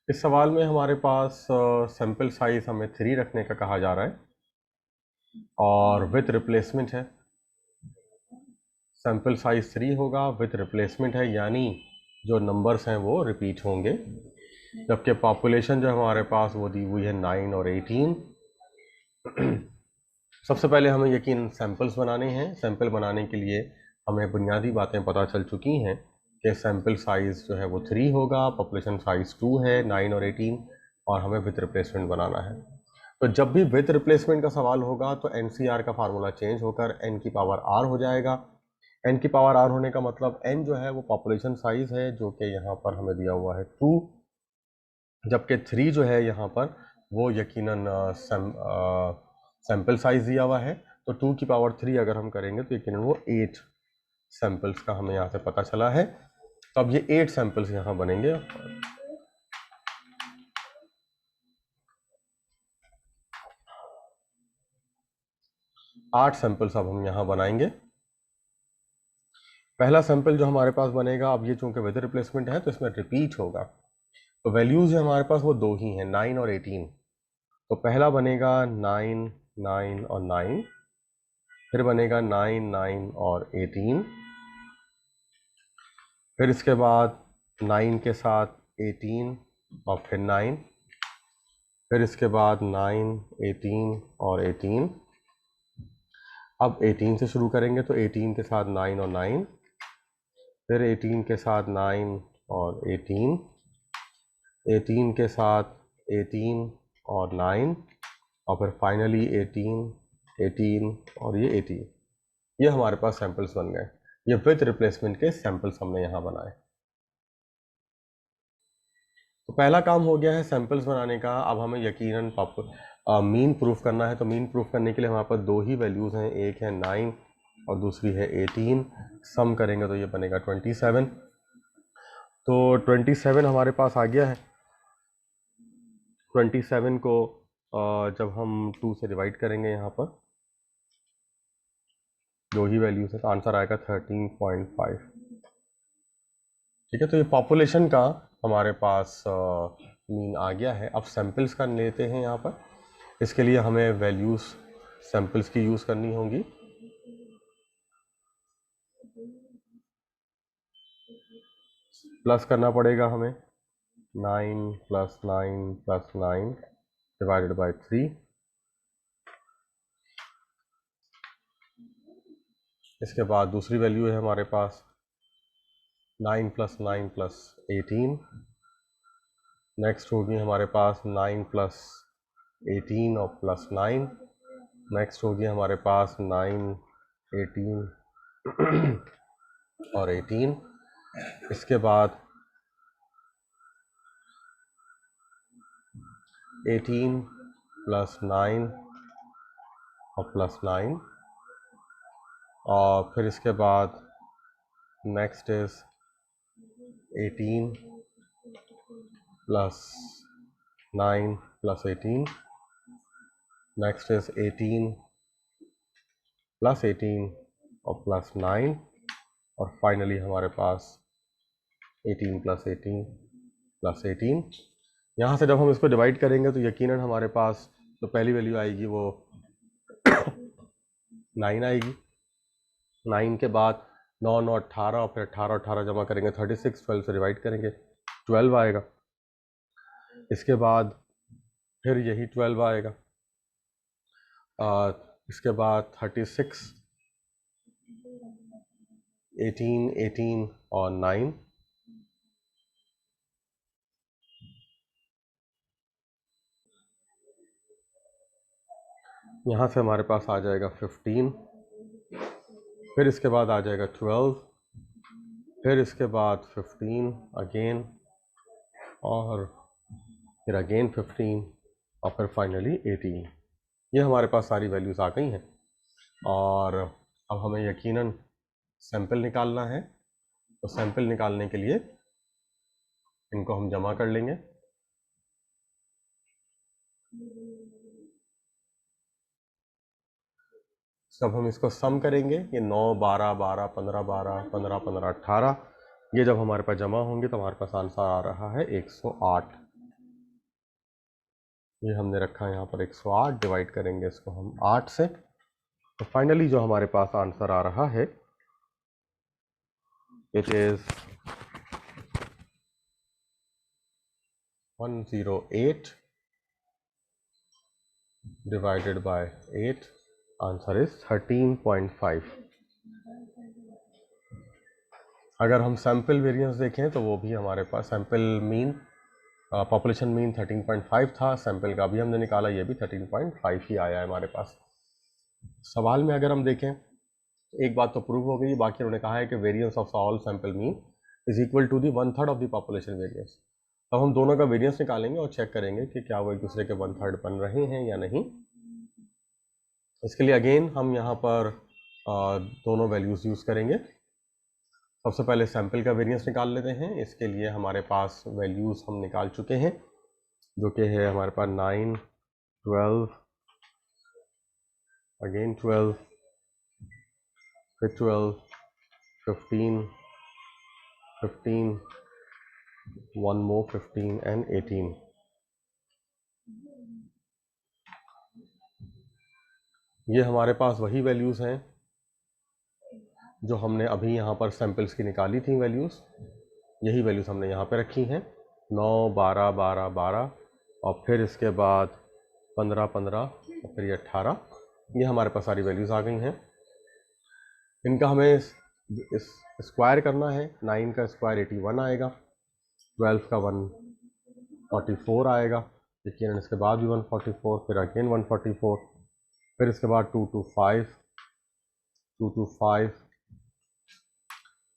इस सवाल में हमारे पास सैंपल साइज हमें 3 रखने का कहा जा रहा है और विथ रिप्लेसमेंट है। सैंपल साइज 3 होगा, विथ रिप्लेसमेंट है, यानी जो नंबर्स हैं वो रिपीट होंगे। जबकि पॉपुलेशन जो हमारे पास वो दी हुई है 9 और 18। सबसे पहले हमें यकीन सैंपल्स बनाने हैं। सैंपल बनाने के लिए हमें बुनियादी बातें पता चल चुकी हैं कि सैंपल साइज जो है वो 3 होगा, पॉपुलेशन साइज 2 है, 9 और 18, और हमें विथ रिप्लेसमेंट बनाना है। तो जब भी विथ रिप्लेसमेंट का सवाल होगा तो एनसीआर का फार्मूला चेंज होकर n की पावर r हो जाएगा। n की पावर r होने का मतलब n जो है वो पॉपुलेशन साइज है, जो कि यहाँ पर हमें दिया हुआ है 2, जबकि 3 जो है यहाँ पर वो यकीनन सैंपल साइज दिया हुआ है। तो 2 की पावर 3 अगर हम करेंगे तो यकीनन वो 8 सैंपल्स का हमें यहाँ से पता चला है। तो अब ये 8 सैंपल्स यहाँ बनेंगे। 8 सैंपल्स अब हम यहाँ बनाएंगे। पहला सैंपल जो हमारे पास बनेगा, अब ये चूंकि विद रिप्लेसमेंट है तो इसमें रिपीट होगा। तो वैल्यूज जो हमारे पास वो 2 ही हैं, 9 और 18। तो पहला बनेगा 9, 9 और 9, फिर बनेगा 9, 9 और 18, फिर इसके बाद 9 के साथ 18 और फिर 9, फिर इसके बाद 9, 18 और 18। अब 18 से शुरू करेंगे तो 18 के साथ 9 और 9, फिर 18 के साथ 9 और 18, 18 के साथ 18 और 9, और फिर फाइनली 18, 18 और ये 18। ये हमारे पास सैंपल्स बन गए। ये विथ रिप्लेसमेंट के सैंपल्स हमने यहाँ बनाए। तो पहला काम हो गया है सैंपल्स बनाने का। अब हमें यकीनन मीन प्रूफ करना है। तो मीन प्रूफ करने के लिए हमारे पास 2 ही वैल्यूज हैं, एक है 9 और दूसरी है 18। सम करेंगे तो ये बनेगा 27। तो 27 हमारे पास आ गया है। 27 को जब हम 2 से डिवाइड करेंगे यहाँ पर, 2 ही वैल्यूज है, तो आंसर आएगा 13.5। ठीक है, तो ये पॉपुलेशन का हमारे पास मीन आ गया है। अब सैंपल्स का लेते हैं यहाँ पर। इसके लिए हमें वैल्यूज सैंपल्स की यूज़ करनी होंगी। प्लस करना पड़ेगा हमें, 9 + 9 + 9 डिवाइडेड बाय 3। इसके बाद दूसरी वैल्यू है हमारे पास 9 + 9 + 18। नेक्स्ट होगी हमारे पास 9 + 18 और +9। नेक्स्ट होगी हमारे पास 9, 18 और 18। इसके बाद 18 + 9 और +9, और फिर इसके बाद नेक्स्ट इज 18 + 9 + 18। नेक्स्ट इज 18 + 18 और +9, और फाइनली हमारे पास 18 + 18 + 18। यहाँ से जब हम इसको डिवाइड करेंगे तो यकीनन हमारे पास जो पहली वैल्यू आएगी वो 9 आएगी। 9 के बाद 9, 9, 18 और फिर 18, 18 जमा करेंगे 36, 12 से डिवाइड करेंगे 12 आएगा। इसके बाद फिर यही 12 आएगा। इसके बाद 36, 18, 18 और 9। यहाँ से हमारे पास आ जाएगा 15, फिर इसके बाद आ जाएगा 12, फिर इसके बाद 15 अगेन, और फिर अगेन 15, और फिर फाइनली 18। ये हमारे पास सारी वैल्यूज़ आ गई हैं, और अब हमें यकीनन सैंपल निकालना है। तो सैंपल निकालने के लिए इनको हम जमा कर लेंगे। जब हम इसको सम करेंगे, ये 9, 12, 12, 15, 12, 15, 15, 18, ये जब हमारे पास जमा होंगे तो हमारे पास आंसर आ रहा है 108। ये हमने रखा है यहाँ पर 108, डिवाइड करेंगे इसको हम 8 से, तो फाइनली जो हमारे पास आंसर आ रहा है it is 108 divided by 8, answer is 13.5। अगर हम सैम्पल वेरिएंस देखें तो वो भी हमारे पास सैम्पल मीन पॉपुलेशन मीन 13.5 था, सैम्पल का भी हमने निकाला, ये भी 13.5 ही आया है हमारे पास। सवाल में अगर हम देखें एक बात तो प्रूव हो गई, बाकी उन्होंने कहा है कि variance of all sample mean is equal to the 1/3 of the population variance. अब हम दोनों का वेरिएंस निकालेंगे और चेक करेंगे कि क्या वो एक दूसरे के 1/3 बन रहे हैं या नहीं। इसके लिए अगेन हम यहाँ पर दोनों वैल्यूज़ यूज़ करेंगे। सबसे पहले सैम्पल का वेरिएंस निकाल लेते हैं। इसके लिए हमारे पास वैल्यूज़ हम निकाल चुके हैं, जो कि है हमारे पास 9, 12, अगेन 12, फिर 12, 15, 15, one more 15 and 18। ये हमारे पास वही वैल्यूज़ हैं जो हमने अभी यहाँ पर सैम्पल्स की निकाली थी वैल्यूज़, यही वैल्यूज़ हमने यहाँ पे रखी हैं, 9, 12, 12, 12 और फिर इसके बाद 15, 15 और फिर ये 18। ये हमारे पास सारी वैल्यूज़ आ गई हैं। इनका हमें इस स्क्वायर करना है। 9 का स्क्वायर 81 आएगा, 12 का 144 आएगा, लेकिन इसके बाद भी 144, फिर अगेन 144, फिर इसके बाद 225, 225,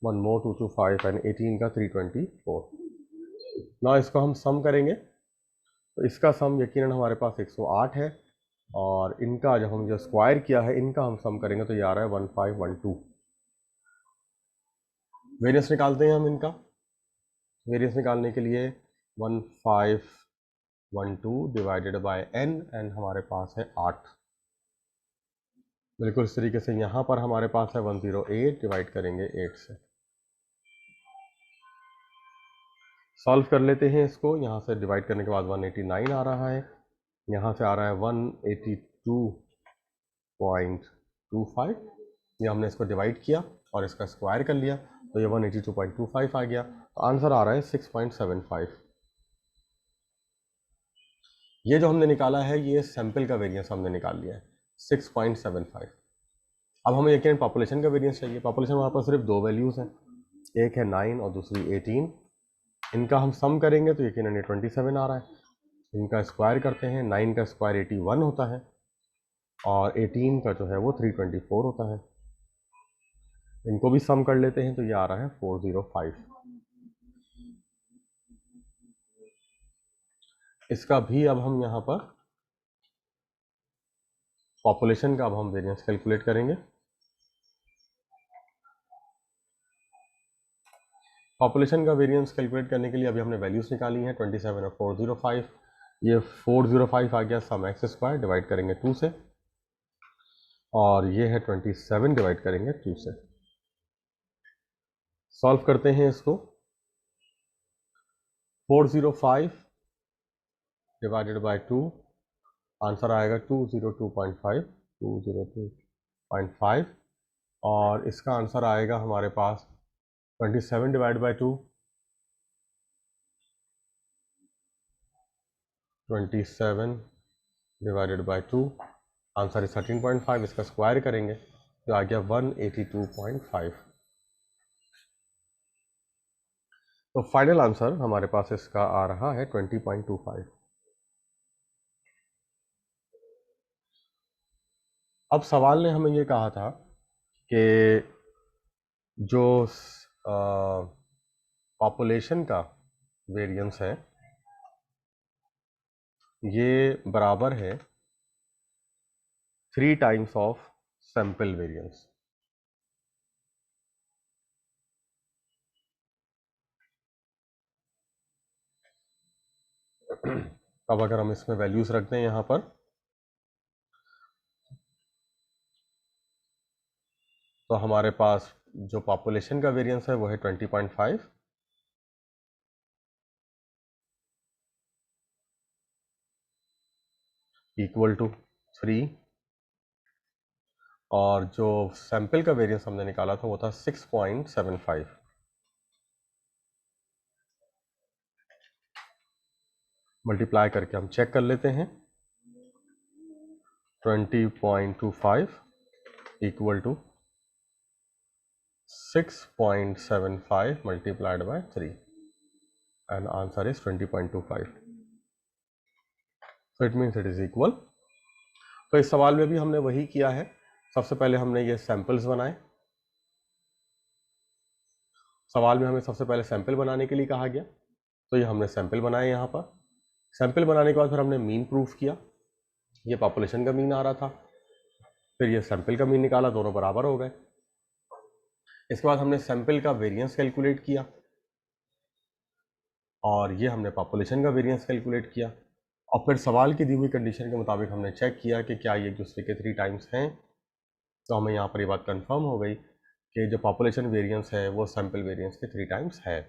वन मोर 225 एंड 18 का 324। ना इसको हम सम करेंगे तो इसका सम यकीनन हमारे पास 108 है, और इनका जब हम जो स्क्वायर किया है इनका हम सम करेंगे तो ये आ रहा है 1512। वेरियंस निकालते हैं हम इनका। वेरियंस निकालने के लिए 1512 डिवाइडेड बाय n हमारे पास है 8। बिल्कुल इस तरीके से यहाँ पर हमारे पास है 108, डिवाइड करेंगे 8 से। सॉल्व कर लेते हैं इसको। यहाँ से डिवाइड करने के बाद 189 आ रहा है, यहाँ से आ रहा है 182.25। ये हमने इसको डिवाइड किया और इसका स्क्वायर कर लिया तो ये 182.25 आ गया। तो आंसर आ रहा है 6.75। ये जो हमने निकाला है ये सैम्पल का वेरिएंस हमने निकाल लिया है 6.75। अब हमें यकीनन पॉपुलेशन का वेरिएंस चाहिए। पॉपुलेशन हमारे पास सिर्फ दो वैल्यूज़ हैं, एक है 9 और दूसरी 18। इनका हम सम करेंगे तो यकीनन ये 27 आ रहा है। इनका स्क्वायर करते हैं, 9 का स्क्वायर 81 होता है और 18 का जो है वो 324 होता है। इनको भी सम कर लेते हैं तो ये आ रहा है 405। इसका भी अब हम यहाँ पर पॉपुलेशन का अब हम वेरिएंस कैलकुलेट करेंगे। पॉपुलेशन का वेरिएंस कैलकुलेट करने के लिए अभी हमने वैल्यूज़ निकाली हैं 27 और 405। ये 405 आ गया सम एक्स स्क्वायर, डिवाइड करेंगे 2 से, और ये है 27 डिवाइड करेंगे 2 से। सॉल्व करते हैं इसको। 405 डिवाइडेड बाय 2, आंसर आएगा 202.5, 202.5, और इसका आंसर आएगा हमारे पास 27 divide by 2, 27 divided by 2, answer is 13.5। इसका स्क्वायर करेंगे तो आ गया 182.5। तो फाइनल आंसर हमारे पास इसका आ रहा है 20.25। अब सवाल ने हमें ये कहा था कि जो पॉपुलेशन का वेरिएंस है ये बराबर है 3 टाइम्स ऑफ सैंपल वेरिएंस। अब अगर हम इसमें वैल्यूज रखते हैं यहाँ पर तो हमारे पास जो पॉपुलेशन का वेरिएंस है वो है 20.5 इक्वल टू 3 और जो सैंपल का वेरिएंस हमने निकाला था वो था 6.75। मल्टीप्लाई करके हम चेक कर लेते हैं 20.25 equal to 6.75 multiplied by 3 and answer is 20.25. So it means it is equal. तो इस सवाल में भी हमने वही किया है। सबसे पहले हमने ये सैंपल्स बनाए। सवाल में हमें सबसे पहले सैंपल बनाने के लिए कहा गया, तो ये हमने सैंपल बनाए यहाँ पर। सैंपल बनाने के बाद फिर हमने मीन प्रूफ किया। ये पॉपुलेशन का मीन आ रहा था, फिर ये सैंपल का मीन निकाला, दोनों बराबर हो गए। इसके बाद हमने सैंपल का वेरिएंस कैलकुलेट किया और ये हमने पॉपुलेशन का वेरिएंस कैलकुलेट किया और फिर सवाल की दी हुई कंडीशन के मुताबिक हमने चेक किया कि क्या ये एक दूसरे के 3 टाइम्स हैं। तो हमें यहाँ पर ये बात कंफर्म हो गई कि जो पॉपुलेशन वेरिएंस है वो सैंपल वेरिएंस के 3 टाइम्स है।